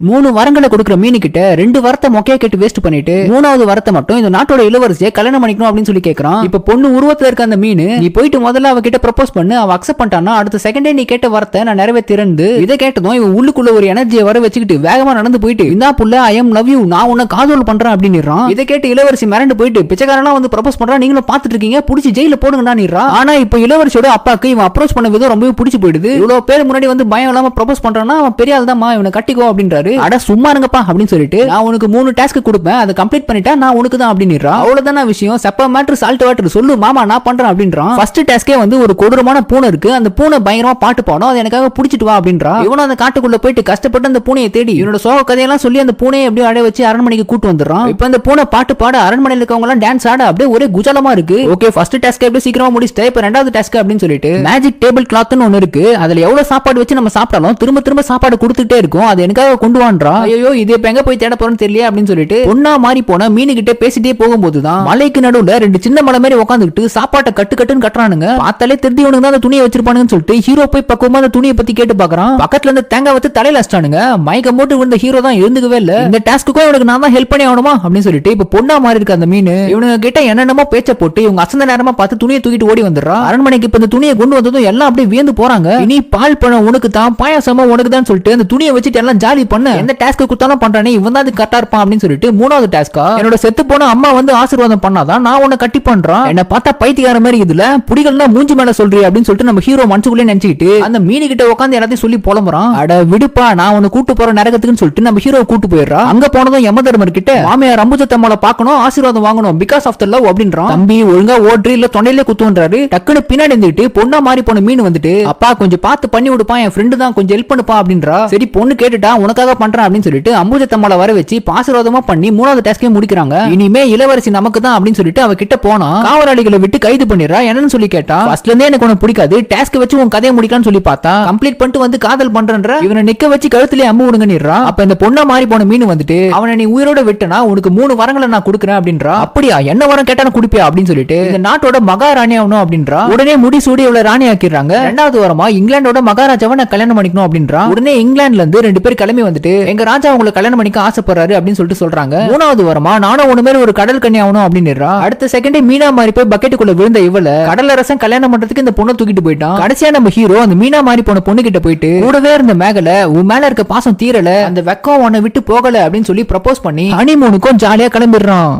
3 வரங்களை கொடுக்குற மீனு கிட்ட 2 வரத்தை மொக்கையா கேட்டு வேஸ்ட் பண்ணிட்டு 3வது வரத்தை மட்டும் இந்த நாட்டோட இளவரசியை கல்யாணம் பண்ணிக்கணும் அப்படின்னு சொல்லி கேக்குறான். இப்ப பொண்ணு உருவத்துல இருக்க அந்த மீன், நீ போயிட்டு முதல்ல அவ கிட்ட ப்ரப்போஸ் பண்ணு, அவ அக்செப்ட் பண்ணிட்டானா அடுத்த செகண்டே நீ கேட்ட வரத்தை நான் நிறைவேற்றிருந்து. இதை கேட்டதும் இவன் உள்ளுக்குள்ள ஒரு எனர்ஜியை வர வச்சுக்கிட்டு வேகமா நடந்து போயிட்டு, இந்தா புள்ள ஐ எம் லவ் யூ, நான் உன்னை காதல் பண்றேன் அப்படின்னு. இதை கேட்டு இளவரசி மிரண்டு போயிட்டு, பிச்சைக்காரனா வந்து ப்ரப்போஸ் பண்றா, நீங்களும் பாத்துட்டு இருக்கீங்க, புடிச்சு ஜெயில போடுங்கடா. ஆனா இப்ப இளவரசியோட அப்பாக்கு இவன் அப்ரோச் பண்ண விதம் ரொம்பவே பிடிச்சு போயிடுது. இவ்வளவு பேர் முன்னாடி வந்து பயம் இல்லாம ப்ரப்போஸ் பண்றான்னா அவன் பெரிய ஆள் தான், இவனை கட்டிக்கோ அப்படின்றாரு. அட சும்மா அப்படின்னு சொல்லிட்டு, நான் உனக்கு 3 டாஸ்க் கொடுப்பேன், அதை கம்ப்ளீட் பண்ணிட்டா நான் உனக்கு தான் அப்படின்றா. அவ்வளவுதான விஷயம், செப்ப மேட்டர் சால்ட் வாட்டர், சொல்லு மாமா நான் பண்றேன் அப்படின்றான். ஃபர்ஸ்ட் டாஸ்கே வந்து ஒரு கொடூரமான பூனை இருக்கு, அந்த பூனை பயங்கரமா பாட்டு பாடும், அது எனக்காக பிடிச்சிட்டு வா அப்படின்றா. இவனும் அந்த காட்டுக்குள்ள போயிட்டு கஷ்டப்பட்டு அந்த பூனையை தேடி இவனோட சோக கதையெல்லாம் சொல்லி அந்த பூனையை அப்படியே அடைய வச்சு அரண்மனைக்கு கூட்டு வந்துடுறான். இப்ப அந்த பூனை பாட்டு பாட அரண்மனையில் இருக்கவங்க எல்லாம் டான்ஸ் ஆட அப்படியே ஒரே குஜலமா இருக்கு. ஓகே ஃபர்ஸ்ட் டாஸ்க் அப்படியே சீக்கிரமா முடிச்சிட்டேன், இப்ப 2வது டாஸ்க் அப்படின்னு சொல்லிட்டு மேஜிக் டேபிள் கிளாத்னு ஒன்னு இருக்கு, அதுல எவ்வளவு சாப்பாடு வச்சு நம்ம சாப்பிட்டாலும் திரும்ப திரும்ப சாப்பாடு கொடுத்துட்டே இருக்கும், அது எனக்காக கொண்டு வான்றா. ஐயோ இது இப்ப எங்க போய் தேட போறேன்னு தெரியல அப்படின்னு சொல்லிட்டு பொண்ணா மாறி போன மீனு கிட்ட பேசிட்டே போகும்போதுதான் மலைக்கு நடுவுல 2 சின்ன மலை மாதிரி உட்காந்துக்கிட்டு சாப்பாட்டை கட்டுன்னு கட்டுறானுங்க. பார்த்தாலே தெரிஞ்சவனுக்கு தான் அந்த துணியை வச்சிருப்பானுன்னு சொல்லிட்டு ஹீரோ போய் பக்குவமா அந்த துணியை பத்தி கேட்டு பாக்குறான். பக்கத்துல இருந்து தேங்காய் வச்சு தலையில அடிச்சானுங்க. மயக்கம் போட்டு விழுந்த ஹீரோ தான் எழுந்துக்கவே இல்ல. இந்த டாஸ்க்குக்கும் இவனுக்கு நான் தான் ஹெல்ப் பண்ணி ஆகணுமா அப்படின்னு சொல்லிட்டு இப்ப பொண்ணா மாறி இருக்க அந்த மீன் இவனுங்க கிட்ட என்னென்னமோ பேச்ச போட்டு இவங்க அசந்த நேரமா பார்த்து துணியை தூக்கிட்டு ஓடி வந்துடுறான். அரண்மனைக்கு இப்ப இந்த துணியை கொண்டு வந்ததும் எல்லாம் அப்படியே வியந்து போறாங்க. இனி பால் பழம் உனக்கு தான், பாயாசமா உனக்கு தான் சொல்லிட்டு அந்த துணியை வச்சுட்டு எல்லாம் ஜாலி பண்ண, எந்த டாஸ்க் குத்தாலும் பண்றானே இவன் தான் கரெக்டா இருப்பான் அப்படின்னு சொல்லிட்டு 3வது டாஸ்கா, என்னோட செத்து போன அம்மா வந்து ஆசீர்வாதம் பண்ணாதான் நான் உன்னை கட்டி பண்றான், என்ன பார்த்தா பைத்தியக்கார மாதிரி இதுல புடிகள்னா மூஞ்சி மேல சொல்றீ அப்படின்னு சொல்லிட்டு நம்ம ஹீரோ மனசுக்குள்ளே நினைச்சிட்டு அந்த மீனு கிட்ட உட்காந்து எல்லாத்தையும் சொல்லி புலம்புறான். அட விடுப்பா நான் உன்னை கூட்டு போற நரகத்துக்குன்னு சொல்லிட்டு நம்ம ஹீரோ கூட்டு போயிடுறா. அங்க போனதும் யமதர்மர் கிட்ட மாமியார் அம்புஜத்தம்மாளை பார்க்கணும், ஆசீர்வாதம் வாங்கணும், பிகாஸ் ஆஃப் த லவ் அப்படின்றான். தம்பி ஒழுங்கா ஓட்ரி இல்ல தொண்டையிலே குத்துன்றாரு. டக்குன்னு பின்னாடி இருந்துட்டு பொண்ணா மாறி போன மீன் வந்துட்டு, அப்பா கொஞ்சம் பார்த்து பண்ணி விடுப்பா, என் ஃப்ரெண்டு தான் கொஞ்சம் ஹெல்ப் பண்ணுப்பா அப்படின்றா. சரி பொண்ணு கேட்டுட்டா உனக்காக பண்றேன் அப்படின்னு சொல்லிட்டு அம்புஜத்தம்மாளை வர வச்சு ஆசீர்வாதமா பண்ணி 3வது டாஸ்கே முடிக்கிறாங்க. இனிமே இளவரசி நமக்கு தான் அப்படின்னு சொல்லிட்டு அவ கிட்ட போனா காவலாளிகளை விட்டு கைது பண்ணிடுறா. என்னன்னு சொல்லி கேட்டா, ஃபர்ஸ்ட்ல இருந்தே எனக்கு உனக்கு பிடிக்காது, டாஸ்க் வச்சு உன் கதையை முடிக்கலாம்னு சொல்லி பார்த்தா கம்ப்ளீட் பண்ணிட்டு வந்து காதல் பண்றன்ற, இவனை நிக்க வச்சு கழுத்திலே அம்பு விடுங்கன்னிடுறா. அப்ப இந்த பொண்ணா மாறி போன மீன் வந்துட்டு, அவனை நீ உயிரோட விட்டனா உனக்கு 3 வரங்களை நான் கொடுக்குறேன் அப்படின்றா. அப்படியா என்ன வரம் கேட்டா குடிப்பியா அப்படின்னு சொல்லிட்டு இந்த நாட்டோட மகாராணி ஆகணும் அப்படின்றா. உடனே முடி சூடி இவ்வளவு ராணி ஆக்கிடுறாங்க. 2வது வரமா இங்கிலாந்தோட மகாராஜாவை நான் கல்யாணம் பண்ணிக்கணும் அப்படின்றா. உடனே இங்கிலாந்துல இருந்து 2 பேர் கிளம்பி வந்துட்டு எங்க ராஜா உங்களை கல்யாணம் பண்ணிக்க ஆசைப்படுறாரு அப்படின்னு சொல்லிட்டு சொல்றாங்க. 3வது வரமா நானும் ஒண்ணு மேல ஒரு கடல் கன்னி ஆகணும் அப்படின்னு. அடுத்த செகண்டே மீனா மாறி போய் பக்கெட்டுக்குள்ள விழுந்த இவள கடலரசன் கல்யாணம் பண்றதுக்கு இந்த பொண்ணை தூக்கிட்டு போயிட்டான். கடைசியா நம்ம ஹீரோ அந்த மீனா மாறி போன பொண்ணு கிட்ட போயிட்டு, கூடவே இருந்த மேகல உன் மேல இருக்க பாசம் தீரல, அந்த வெக்கம் உன்னை விட்டு போகல அப்படின்னு சொல்லி ப்ரப்போஸ் பண்ணி ஹனிமூனுக்கும் ஜாலியா கிளம்பிடுறான்.